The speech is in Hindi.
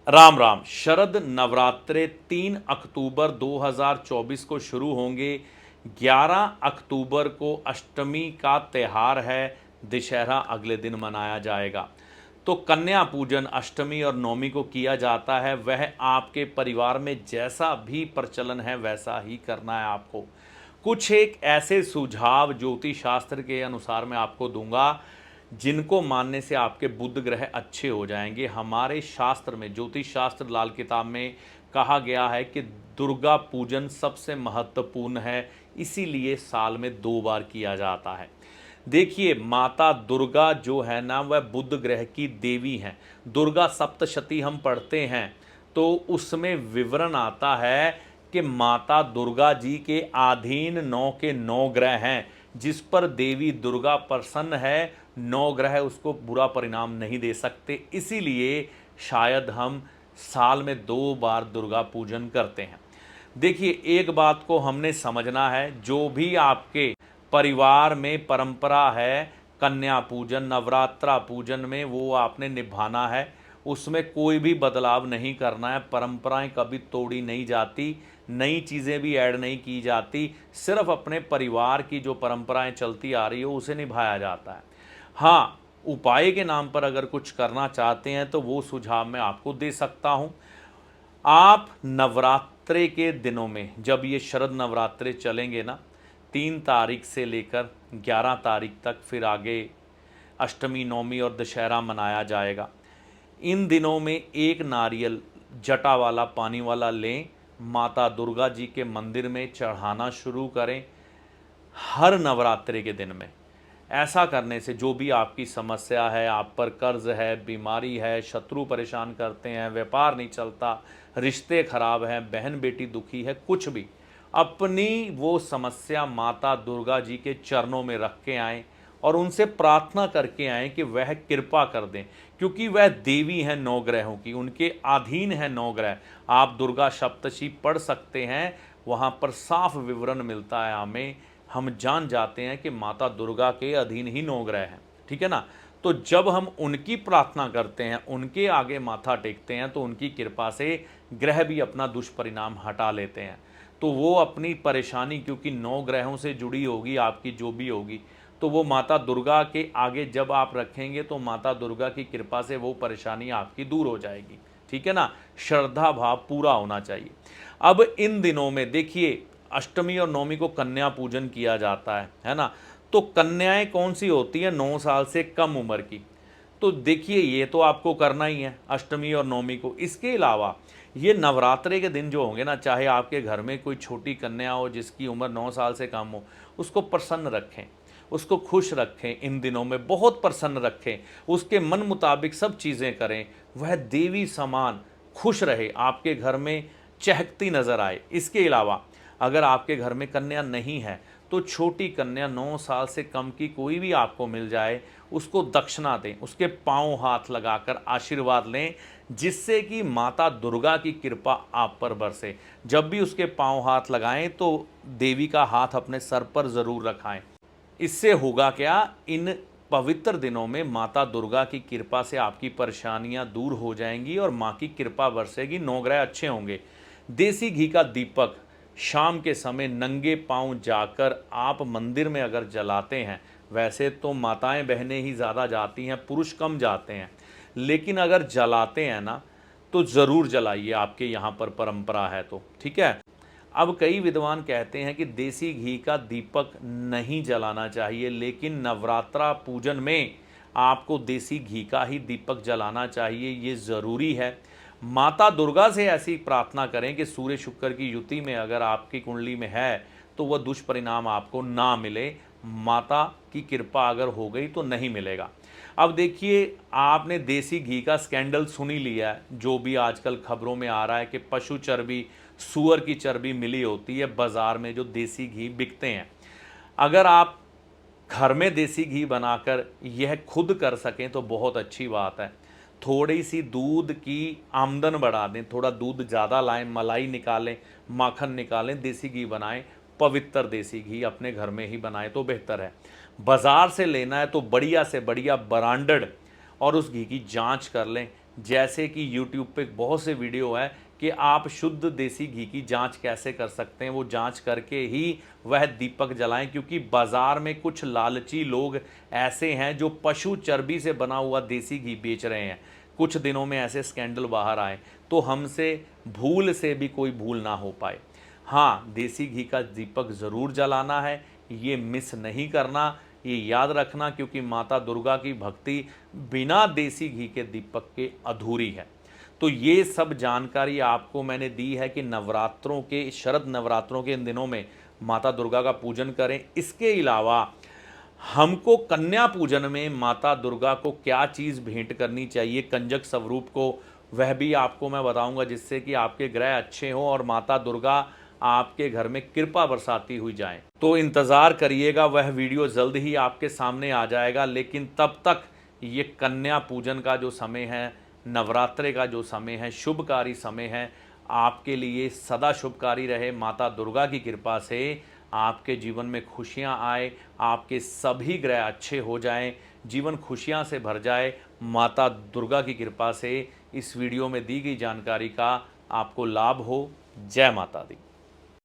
राम राम। शरद नवरात्रे 3 अक्टूबर 2024 को शुरू होंगे। 11 अक्टूबर को अष्टमी का त्यौहार है। दशहरा अगले दिन मनाया जाएगा। तो कन्या पूजन अष्टमी और नवमी को किया जाता है। वह आपके परिवार में जैसा भी प्रचलन है वैसा ही करना है आपको। कुछ एक ऐसे सुझाव ज्योतिष शास्त्र के अनुसार मैं आपको दूंगा जिनको मानने से आपके बुध ग्रह अच्छे हो जाएंगे। हमारे शास्त्र में, ज्योतिष शास्त्र लाल किताब में कहा गया है कि दुर्गा पूजन सबसे महत्वपूर्ण है, इसीलिए साल में 2 बार किया जाता है। देखिए, माता दुर्गा जो है ना, वह बुध ग्रह की देवी हैं। दुर्गा सप्तशती हम पढ़ते हैं तो उसमें विवरण आता है कि माता दुर्गा जी के अधीन 9 के 9 ग्रह हैं। जिस पर देवी दुर्गा प्रसन्न है, 9 ग्रह उसको बुरा परिणाम नहीं दे सकते। इसीलिए शायद हम साल में 2 बार दुर्गा पूजन करते हैं। देखिए, एक बात को हमने समझना है, जो भी आपके परिवार में परंपरा है कन्या पूजन, नवरात्रा पूजन में, वो आपने निभाना है। उसमें कोई भी बदलाव नहीं करना है। परंपराएं कभी तोड़ी नहीं जाती, नई चीज़ें भी ऐड नहीं की जाती। सिर्फ अपने परिवार की जो परंपराएं चलती आ रही हो उसे निभाया जाता है। हाँ, उपाय के नाम पर अगर कुछ करना चाहते हैं तो वो सुझाव मैं आपको दे सकता हूँ। आप नवरात्रे के दिनों में, जब ये शरद नवरात्रे चलेंगे ना, 3 तारीख से लेकर 11 तारीख तक, फिर आगे अष्टमी, नवमी और दशहरा मनाया जाएगा। इन दिनों में एक नारियल जटा वाला, पानी वाला लें, माता दुर्गा जी के मंदिर में चढ़ाना शुरू करें हर नवरात्रे के दिन में। ऐसा करने से जो भी आपकी समस्या है, आप पर कर्ज है, बीमारी है, शत्रु परेशान करते हैं, व्यापार नहीं चलता, रिश्ते खराब हैं, बहन बेटी दुखी है, कुछ भी, अपनी वो समस्या माता दुर्गा जी के चरणों में रख के आएँ और उनसे प्रार्थना करके आएँ कि वह कृपा कर दें। क्योंकि वह देवी हैं 9 ग्रहों की, उनके अधीन है 9 ग्रह। आप दुर्गा सप्तशती पढ़ सकते हैं, वहाँ पर साफ विवरण मिलता है हमें। हम जान जाते हैं कि माता दुर्गा के अधीन ही 9 ग्रह हैं। ठीक है ना। तो जब हम उनकी प्रार्थना करते हैं, उनके आगे माथा टेकते हैं, तो उनकी कृपा से ग्रह भी अपना दुष्परिणाम हटा लेते हैं। तो वो अपनी परेशानी, क्योंकि 9 ग्रहों से जुड़ी होगी आपकी जो भी होगी, तो वो माता दुर्गा के आगे जब आप रखेंगे तो माता दुर्गा की कृपा से वो परेशानी आपकी दूर हो जाएगी। ठीक है ना। श्रद्धा भाव पूरा होना चाहिए। अब इन दिनों में देखिए, अष्टमी और नवमी को कन्या पूजन किया जाता है ना। तो कन्याएं कौन सी होती हैं? 9 साल से कम उम्र की। तो देखिए, ये तो आपको करना ही है अष्टमी और नवमी को। इसके अलावा ये नवरात्रे के दिन जो होंगे ना, चाहे आपके घर में कोई छोटी कन्या हो जिसकी उम्र 9 साल से कम हो, उसको प्रसन्न रखें, उसको खुश रखें। इन दिनों में बहुत प्रसन्न रखें, उसके मन मुताबिक सब चीज़ें करें, वह देवी समान खुश रहे, आपके घर में चहकती नज़र आए। इसके अलावा अगर आपके घर में कन्या नहीं है तो छोटी कन्या 9 साल से कम की कोई भी आपको मिल जाए, उसको दक्षिणा दें, उसके पांव हाथ लगाकर आशीर्वाद लें, जिससे कि माता दुर्गा की कृपा आप पर बरसे। जब भी उसके पांव हाथ लगाएं तो देवी का हाथ अपने सर पर ज़रूर रखाएं। इससे होगा क्या, इन पवित्र दिनों में माता दुर्गा की कृपा से आपकी परेशानियां दूर हो जाएंगी और माँ की कृपा बरसेगी, 9 ग्रह अच्छे होंगे। देसी घी का दीपक शाम के समय नंगे पांव जाकर आप मंदिर में अगर जलाते हैं, वैसे तो माताएं बहनें ही ज़्यादा जाती हैं, पुरुष कम जाते हैं, लेकिन अगर जलाते हैं ना तो ज़रूर जलाइए, आपके यहाँ पर परंपरा है तो। ठीक है। अब कई विद्वान कहते हैं कि देसी घी का दीपक नहीं जलाना चाहिए, लेकिन नवरात्रा पूजन में आपको देसी घी का ही दीपक जलाना चाहिए, ये ज़रूरी है। माता दुर्गा से ऐसी प्रार्थना करें कि सूर्य शुक्र की युति में अगर आपकी कुंडली में है तो वह दुष्परिणाम आपको ना मिले। माता की कृपा अगर हो गई तो नहीं मिलेगा। अब देखिए, आपने देसी घी का स्कैंडल सुन ही लिया है, जो भी आजकल खबरों में आ रहा है कि पशु चर्बी, सूअर की चर्बी मिली होती है बाज़ार में जो देसी घी बिकते हैं। अगर आप घर में देसी घी बनाकर यह खुद कर सकें तो बहुत अच्छी बात है। थोड़ी सी दूध की आमदन बढ़ा दें, थोड़ा दूध ज़्यादा लाएं, मलाई निकालें, माखन निकालें, देसी घी बनाएं। पवित्र देसी घी अपने घर में ही बनाएं तो बेहतर है। बाज़ार से लेना है तो बढ़िया से बढ़िया ब्रांडेड, और उस घी की जांच कर लें जैसे कि यूट्यूब पे बहुत से वीडियो है कि आप शुद्ध देसी घी की जांच कैसे कर सकते हैं, वो जांच करके ही वह दीपक जलाएं, क्योंकि बाज़ार में कुछ लालची लोग ऐसे हैं जो पशु चर्बी से बना हुआ देसी घी बेच रहे हैं। कुछ दिनों में ऐसे स्कैंडल बाहर आए, तो हमसे भूल से भी कोई भूल ना हो पाए। हाँ, देसी घी का दीपक ज़रूर जलाना है, ये मिस नहीं करना, ये याद रखना, क्योंकि माता दुर्गा की भक्ति बिना देसी घी के दीपक के अधूरी है। तो ये सब जानकारी आपको मैंने दी है कि नवरात्रों के, शरद नवरात्रों के इन दिनों में माता दुर्गा का पूजन करें। इसके अलावा हमको कन्या पूजन में माता दुर्गा को क्या चीज़ भेंट करनी चाहिए कंजक स्वरूप को, वह भी आपको मैं बताऊंगा, जिससे कि आपके ग्रह अच्छे हों और माता दुर्गा आपके घर में कृपा बरसाती हुई जाए। तो इंतज़ार करिएगा, वह वीडियो जल्द ही आपके सामने आ जाएगा। लेकिन तब तक ये कन्या पूजन का जो समय है, नवरात्रे का जो समय है, शुभकारी समय है, आपके लिए सदा शुभकारी रहे। माता दुर्गा की कृपा से आपके जीवन में खुशियां आए, आपके सभी ग्रह अच्छे हो जाएं, जीवन खुशियां से भर जाए। माता दुर्गा की कृपा से इस वीडियो में दी गई जानकारी का आपको लाभ हो। जय माता दी।